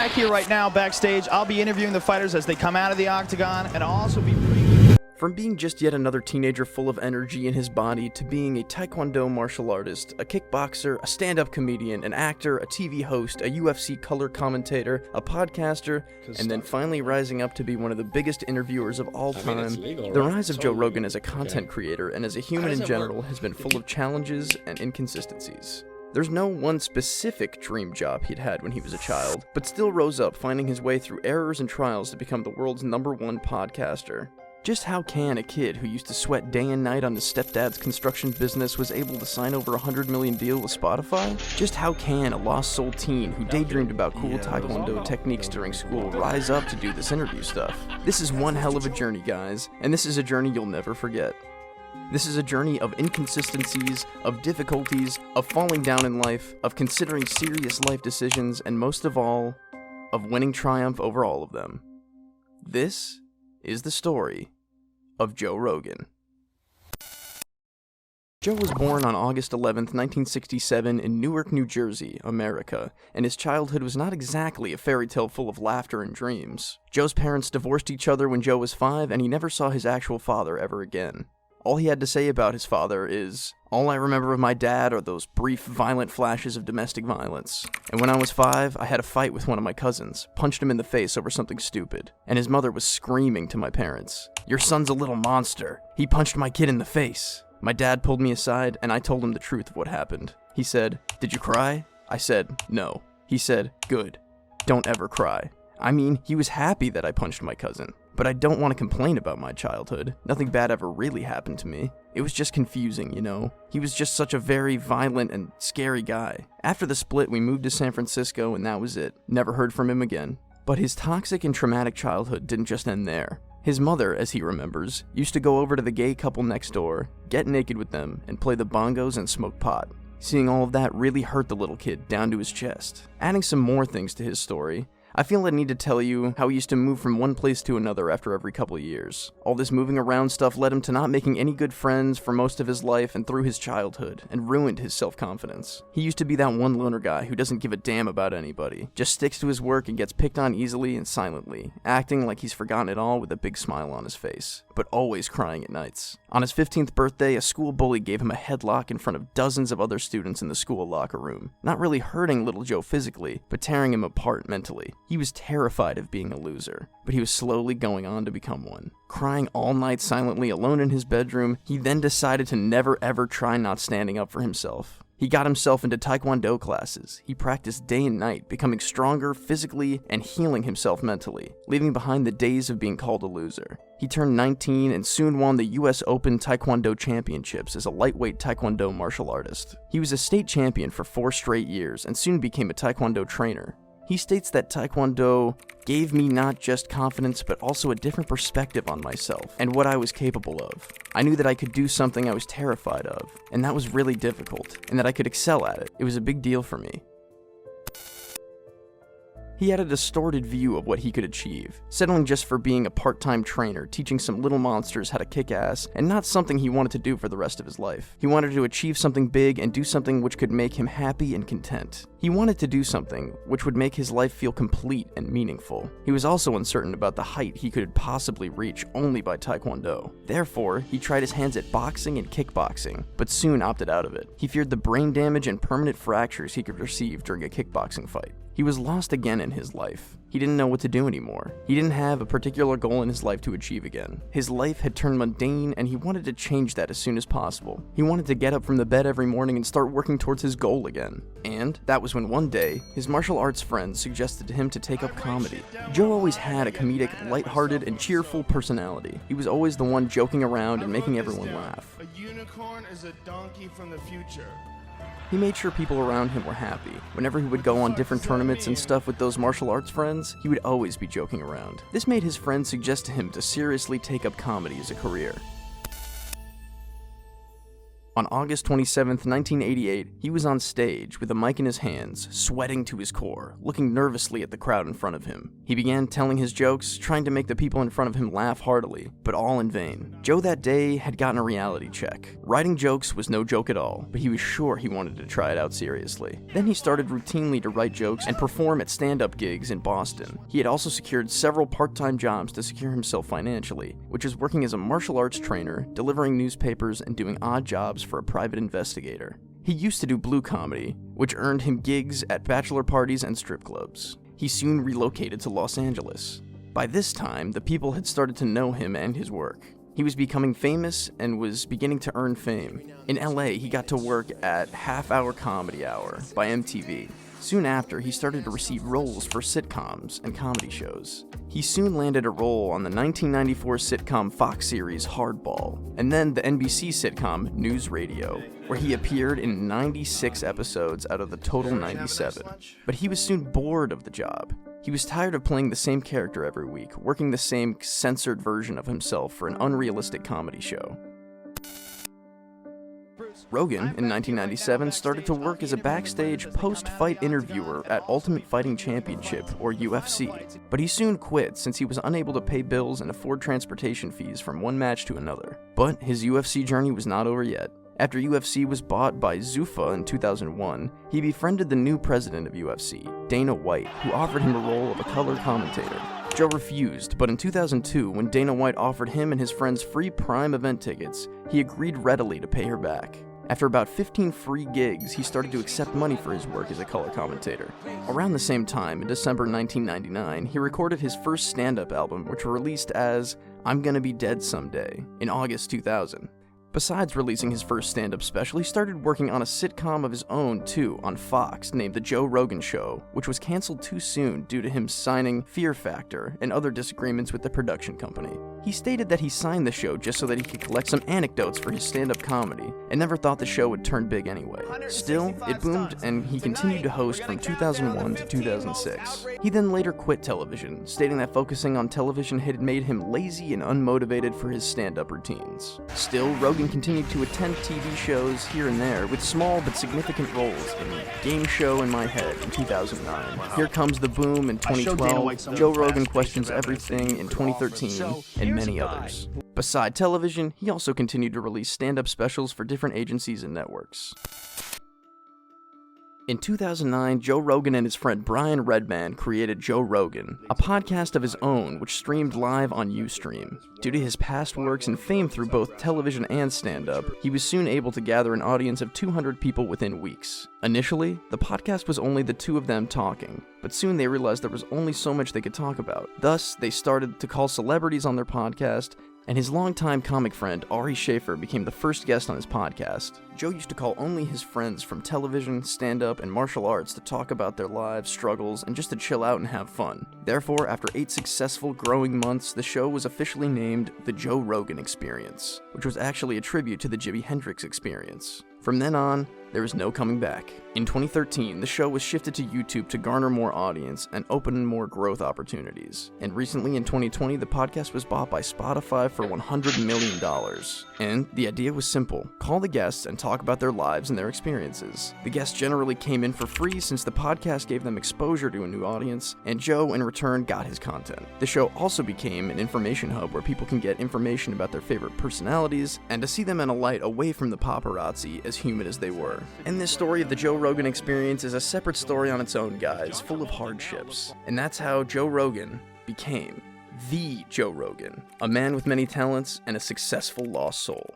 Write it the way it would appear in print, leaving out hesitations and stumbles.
Back here right now, backstage, I'll be interviewing the fighters as they come out of the octagon, and I'll also be... From being just yet another teenager full of energy in his body, to being a taekwondo martial artist, a kickboxer, a stand-up comedian, an actor, a TV host, a UFC color commentator, a podcaster, and then finally rising up to be one of the biggest interviewers of all time, the rise of Joe Rogan as a content creator and as a human in general has been full of challenges and inconsistencies. There's no one specific dream job he'd had when he was a child, but still rose up finding his way through errors and trials to become the world's #1 podcaster. Just how can a kid who used to sweat day and night on his stepdad's construction business was able to sign over a $100 million deal with Spotify? Just how can a lost soul teen who daydreamed about cool taekwondo techniques during school rise up to do this interview stuff? This is one hell of a journey, guys, and this is a journey you'll never forget. This is a journey of inconsistencies, of difficulties, of falling down in life, of considering serious life decisions, and most of all, of winning triumph over all of them. This is the story of Joe Rogan. Joe was born on August 11th, 1967 in Newark, New Jersey, America, and his childhood was not exactly a fairy tale full of laughter and dreams. Joe's parents divorced each other when Joe was 5, and he never saw his actual father ever again. All he had to say about his father is, "All I remember of my dad are those brief, violent flashes of domestic violence. And when I was 5, I had a fight with one of my cousins, punched him in the face over something stupid. And his mother was screaming to my parents, 'Your son's a little monster. He punched my kid in the face.' My dad pulled me aside, and I told him the truth of what happened. He said, 'Did you cry?' I said, 'No.' He said, 'Good. Don't ever cry.' I mean, he was happy that I punched my cousin. But I don't want to complain about my childhood. Nothing bad ever really happened to me. It was just confusing, you know? He was just such a very violent and scary guy. After the split, we moved to San Francisco, and that was it. Never heard from him again. But his toxic and traumatic childhood didn't just end there. His mother, as he remembers, used to go over to the gay couple next door, get naked with them, and play the bongos and smoke pot. Seeing all of that really hurt the little kid down to his chest. Adding some more things to his story, I feel I need to tell you how he used to move from one place to another after every couple of years. All this moving around stuff led him to not making any good friends for most of his life and through his childhood, and ruined his self-confidence. He used to be that one loner guy who doesn't give a damn about anybody, just sticks to his work and gets picked on easily and silently, acting like he's forgotten it all with a big smile on his face, but always crying at nights. On his 15th birthday, a school bully gave him a headlock in front of dozens of other students in the school locker room, not really hurting little Joe physically, but tearing him apart mentally. He was terrified of being a loser, but he was slowly going on to become one. Crying all night silently alone in his bedroom, he then decided to never ever try not standing up for himself. He got himself into taekwondo classes. He practiced day and night, becoming stronger physically and healing himself mentally, leaving behind the days of being called a loser. He turned 19 and soon won the US Open Taekwondo Championships as a lightweight taekwondo martial artist. He was a state champion for 4 straight years and soon became a taekwondo trainer. He states that taekwondo gave me not just confidence, but also a different perspective on myself and what I was capable of. I knew that I could do something I was terrified of, and that was really difficult, and that I could excel at it. It was a big deal for me. He had a distorted view of what he could achieve, settling just for being a part-time trainer, teaching some little monsters how to kick ass, and not something he wanted to do for the rest of his life. He wanted to achieve something big and do something which could make him happy and content. He wanted to do something which would make his life feel complete and meaningful. He was also uncertain about the height he could possibly reach only by taekwondo. Therefore, he tried his hands at boxing and kickboxing, but soon opted out of it. He feared the brain damage and permanent fractures he could receive during a kickboxing fight. He was lost again in his life. He didn't know what to do anymore. He didn't have a particular goal in his life to achieve again. His life had turned mundane, and he wanted to change that as soon as possible. He wanted to get up from the bed every morning and start working towards his goal again. And that was when one day, his martial arts friends suggested to him to take up comedy. Joe always had a comedic, lighthearted, and cheerful personality. He was always the one joking around and making everyone laugh. A unicorn is a donkey from the future. He made sure people around him were happy. Whenever he would go on different tournaments and stuff with those martial arts friends, he would always be joking around. This made his friends suggest to him to seriously take up comedy as a career. On August 27, 1988, he was on stage with a mic in his hands, sweating to his core, looking nervously at the crowd in front of him. He began telling his jokes, trying to make the people in front of him laugh heartily, but all in vain. Joe that day had gotten a reality check. Writing jokes was no joke at all, but he was sure he wanted to try it out seriously. Then he started routinely to write jokes and perform at stand-up gigs in Boston. He had also secured several part-time jobs to secure himself financially, which is working as a martial arts trainer, delivering newspapers, and doing odd jobs for a private investigator. He used to do blue comedy, which earned him gigs at bachelor parties and strip clubs. He soon relocated to Los Angeles. By this time, the people had started to know him and his work. He was becoming famous and was beginning to earn fame. In LA, he got to work at Half Hour Comedy Hour by MTV. Soon after, he started to receive roles for sitcoms and comedy shows. He soon landed a role on the 1994 sitcom Fox series Hardball, and then the NBC sitcom News Radio, where he appeared in 96 episodes out of the total 97. But he was soon bored of the job. He was tired of playing the same character every week, working the same censored version of himself for an unrealistic comedy show. Rogan, in 1997, started to work as a backstage post-fight interviewer at Ultimate Fighting Championship, or UFC, but he soon quit since he was unable to pay bills and afford transportation fees from one match to another. But his UFC journey was not over yet. After UFC was bought by Zuffa in 2001, he befriended the new president of UFC, Dana White, who offered him a role of a color commentator. Joe refused, but in 2002, when Dana White offered him and his friends free Prime event tickets, he agreed readily to pay her back. After about 15 free gigs, he started to accept money for his work as a color commentator. Around the same time, in December 1999, he recorded his first stand-up album, which was released as I'm Gonna Be Dead Someday, in August 2000. Besides releasing his first stand-up special, he started working on a sitcom of his own, too, on Fox, named The Joe Rogan Show, which was canceled too soon due to him signing Fear Factor and other disagreements with the production company. He stated that he signed the show just so that he could collect some anecdotes for his stand-up comedy, and never thought the show would turn big anyway. Still, it boomed, and he continued to host from 2001 to 2006. He then later quit television, stating that focusing on television had made him lazy and unmotivated for his stand-up routines. Still, Rogan continued to attend TV shows here and there, with small but significant roles in Game Show in My Head in 2009, Here Comes the Boom in 2012, Joe Rogan Questions Everything in 2013, and many others. Beside television, he also continued to release stand-up specials for different agencies and networks. In 2009, Joe Rogan and his friend Brian Redman created Joe Rogan, a podcast of his own which streamed live on Ustream. Due to his past works and fame through both television and stand-up, he was soon able to gather an audience of 200 people within weeks. Initially, the podcast was only the two of them talking, but soon they realized there was only so much they could talk about. Thus, they started to call celebrities on their podcast, and his longtime comic friend Ari Schaefer became the first guest on his podcast. Joe used to call only his friends from television, stand-up, and martial arts to talk about their lives, struggles, and just to chill out and have fun. Therefore, after 8 successful, growing months, the show was officially named The Joe Rogan Experience, which was actually a tribute to the Jimi Hendrix Experience. From then on, there was no coming back. In 2013, the show was shifted to YouTube to garner more audience and open more growth opportunities. And recently, in 2020, the podcast was bought by Spotify for $100 million. And the idea was simple: call the guests and talk about their lives and their experiences. The guests generally came in for free since the podcast gave them exposure to a new audience, and Joe, in return, got his content. The show also became an information hub where people can get information about their favorite personalities and to see them in a light away from the paparazzi, as human as they were. And this story of the Joe Rogan Experience is a separate story on its own, guys, full of hardships. And that's how Joe Rogan became the Joe Rogan, a man with many talents and a successful lost soul.